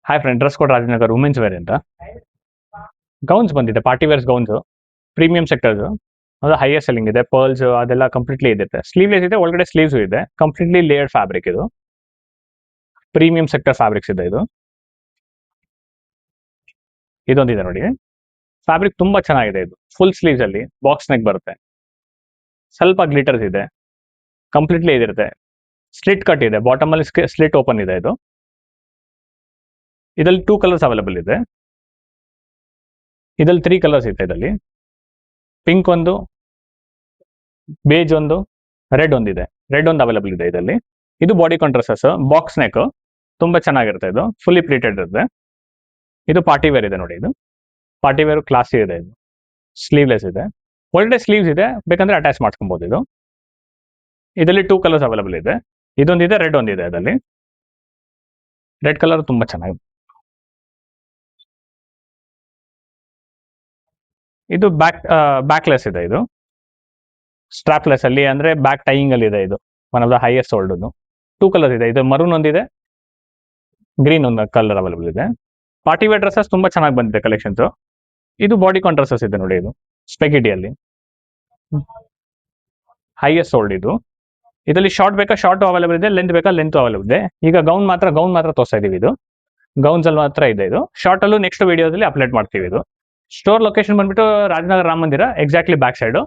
Hi friend, dress code Rajanagar women's wear ಅಂತ gowns ಬಂದಿದೆ. Party wears gowns, premium sectors, ಅದು highest selling ಇದೆ. Pearls ಅದೆಲ್ಲ ಕಂಪ್ಲೀಟ್ಲಿ ಇದೆ. ಸ್ಲೀವ್ಲೆಸ್ ಇದೆ, ಒಳಗಡೆ ಸ್ಲೀವ್ಸ್ ಇದೆ. ಕಂಪ್ಲೀಟ್ಲಿ ಲೇಯರ್ಡ್ ಫ್ಯಾಬ್ರಿಕ್ ಇದು. ಪ್ರೀಮಿಯಂ ಸೆಕ್ಟರ್ ಫ್ಯಾಬ್ರಿಕ್ಸ್ ಇದೆ ಇದು. ಇದೊಂದಿದೆ ನೋಡಿ, ಫ್ಯಾಬ್ರಿಕ್ ತುಂಬಾ ಚೆನ್ನಾಗಿದೆ. ಇದು ಫುಲ್ ಸ್ಲೀವ್ಸ್ ಅಲ್ಲಿ ಬಾಕ್ಸ್ ನೆಕ್ ಬರುತ್ತೆ. ಸ್ವಲ್ಪ ಗ್ಲಿಟರ್ಸ್ ಇದೆ, ಕಂಪ್ಲೀಟ್ಲಿ ಇದಿರುತ್ತೆ. ಸ್ಲಿಟ್ ಕಟ್ ಇದೆ, ಬಾಟಮ್ ಅಲ್ಲಿ ಸ್ಲಿಟ್ ಓಪನ್ ಇದೆ. ಇದು ಇದರಲ್ಲಿ 2 ಕಲರ್ಸ್ ಅವೈಲೇಬಲ್ ಇದೆ. ಇದರಲ್ಲಿ 3 ಕಲರ್ಸ್ ಇದೆ. ಇದರಲ್ಲಿ ಪಿಂಕ್ ಒಂದು, ಬೇಜ್ ಒಂದು, ರೆಡ್ ಒಂದಿದೆ. ರೆಡ್ ಒಂದು ಅವೈಲೇಬಲ್ ಇದೆ ಇದರಲ್ಲಿ. ಇದು ಬಾಡಿ ಕಾನ್ ಡ್ರೆಸ್ಸಸ್, ಬಾಕ್ಸ್ ನೆಕ್, ತುಂಬಾ ಚೆನ್ನಾಗಿರುತ್ತೆ. ಇದು ಫುಲ್ಲಿ ಪ್ಲೀಟೆಡ್ ಇರುತ್ತೆ. ಇದು ಪಾರ್ಟಿ ವೇರ್ ಇದೆ ನೋಡಿ. ಇದು ಪಾರ್ಟಿ ವೇರ್ ಕ್ಲಾಸಿ ಇದೆ. ಇದು ಸ್ಲೀವ್ಲೆಸ್ ಇದೆ, ಒಳ್ಳೆ ಸ್ಲೀವ್ಸ್ ಇದೆ. ಬೇಕಂದ್ರೆ ಅಟ್ಯಾಚ್ ಮಾಡ್ಕೊಬಹುದು. ಇದು ಇದರಲ್ಲಿ 2 ಕಲರ್ಸ್ ಅವೈಲೇಬಲ್ ಇದೆ. ಇದೊಂದಿದೆ, ರೆಡ್ ಒಂದಿದೆ. ಅದರಲ್ಲಿ ರೆಡ್ ಕಲರ್ ತುಂಬಾ ಚೆನ್ನಾಗಿದೆ. ಇದು ಬ್ಯಾಕ್ಲೆಸ್ ಇದೆ. ಇದು ಸ್ಟ್ರಾಪ್ಲೆಸ್ ಅಲ್ಲಿ, ಅಂದ್ರೆ ಬ್ಯಾಕ್ ಟೈಯಿಂಗ್ ಅಲ್ಲಿ ಇದೆ. ಇದು one of the highest sold. 2 colour ಇದೆ. ಇದು ಮರೂನ್ ಒಂದಿದೆ, ಗ್ರೀನ್ ಒಂದು ಕಲರ್ ಅವೈಲೇಬಲ್ ಇದೆ. ಪಾರ್ಟಿ ವೇರ್ ಡ್ರೆಸ್ಸಸ್ ತುಂಬಾ ಚೆನ್ನಾಗಿ ಬಂದಿದೆ ಕಲೆಕ್ಷನ್ಸ್. ಇದು ಬಾಡಿ ಕಾನ್ ಡ್ರೆಸ್ಸಸ್ ಇದೆ ನೋಡಿ. ಇದು ಸ್ಪೆಗಿಟಿಯಲ್ಲಿ ಹೈಯೆಸ್ಟ್ ಸೋಲ್ಡ್. ಇದು ಇದರಲ್ಲಿ ಶಾರ್ಟ್ ಬೇಕಾ ಶಾರ್ಟ್ ಅವೈಲೇಬಲ್ ಇದೆ, ಲೆಂತ್ ಬೇಕಾ ಲೆಂತ್ ಅವೈಲೇಬಲ್ ಇದೆ. ಈಗ ಗೌನ್ ಮಾತ್ರ ತೋರಿಸ್ತಾ ಇದೀವಿ. ಇದು ಗೌನ್ಸ್ ಅಲ್ಲಿ ಮಾತ್ರ ಇದೆ. ಇದು ಶಾರ್ಟ್ ಅಲ್ಲೂ ನೆಕ್ಸ್ಟ್ ವಿಡಿಯೋದಲ್ಲಿ ಅಪ್ಲೋಡ್ ಮಾಡ್ತೀವಿ. ಇದು ಸ್ಟೋರ್ ಲೊಕೇಶನ್ ಬಂದ್ಬಿಟ್ಟು ರಾಜನಗರ ರಾಮ ಮಂದಿರ, ಎಕ್ಸಾಕ್ಟ್ಲಿ ಬ್ಯಾಕ್ ಸೈಡ್.